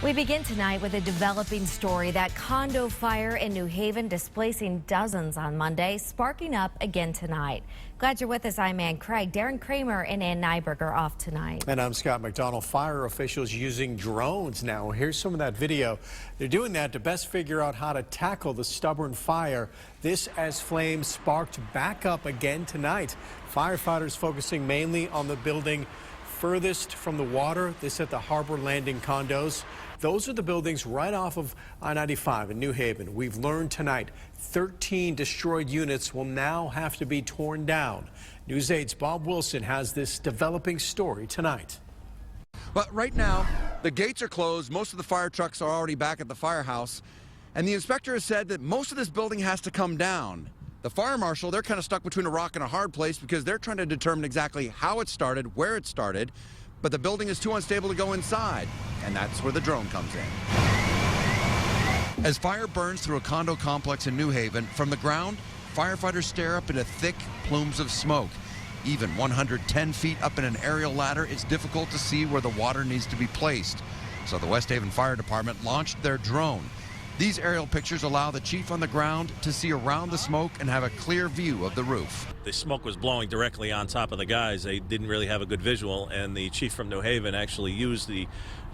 We begin tonight with a developing story. That condo fire in New Haven displacing dozens on Monday, sparking up again tonight. Glad you're with us. I'm Ann Craig. Darren Kramer and Ann Nyberg are off tonight. And I'm Scott McDonald. Fire officials using drones now. Here's some of that video. They're doing that to best figure out how to tackle the stubborn fire. This as flames sparked back up again tonight. Firefighters focusing mainly on the building furthest from the water. This at the Harbour Landing condos. Those are the buildings right off of I-95 in New Haven. We've learned tonight 13 destroyed units will now have to be torn down. News 8's Bob Wilson has this developing story tonight. But right now, the gates are closed. Most of the fire trucks are already back at the firehouse. And the inspector has said that most of this building has to come down. The fire marshal, they're kind of stuck between a rock and a hard place because they're trying to determine exactly how it started, where it started. But the building is too unstable to go inside, and that's where the drone comes in. As fire burns through a condo complex in New Haven, from the ground, firefighters stare up into thick plumes of smoke. Even 110 feet up in an aerial ladder, it's difficult to see where the water needs to be placed. So the West Haven Fire Department launched their drone. These aerial pictures allow the chief on the ground to see around the smoke and have a clear view of the roof. The smoke was blowing directly on top of the guys. They didn't really have a good visual, and the chief from New Haven actually used the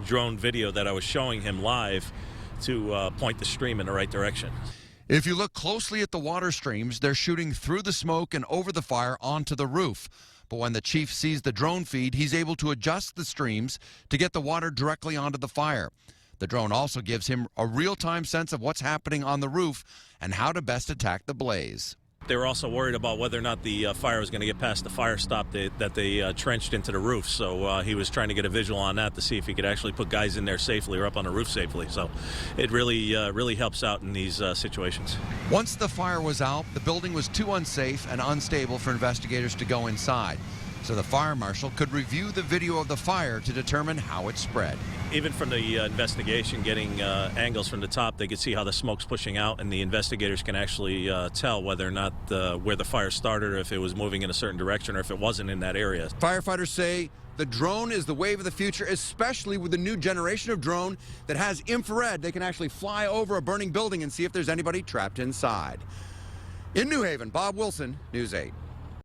drone video that I was showing him live to point the stream in the right direction. If you look closely at the water streams, they're shooting through the smoke and over the fire onto the roof. But when the chief sees the drone feed, he's able to adjust the streams to get the water directly onto the fire. The drone also gives him a real-time sense of what's happening on the roof and how to best attack the blaze. They were also worried about whether or not the fire was going to get past the fire stop that they trenched into the roof. So he was trying to get a visual on that to see if he could actually put guys in there safely or up on the roof safely. So it really helps out in these situations. Once the fire was out, the building was too unsafe and unstable for investigators to go inside. So the fire marshal could review the video of the fire to determine how it spread. Even from the investigation, getting angles from the top, they could see how the smoke's pushing out, and the investigators can actually tell whether or not where the fire started, or if it was moving in a certain direction, or if it wasn't in that area. Firefighters say the drone is the wave of the future, especially with the new generation of drone that has infrared. They can actually fly over a burning building and see if there's anybody trapped inside. In New Haven, Bob Wilson, News 8.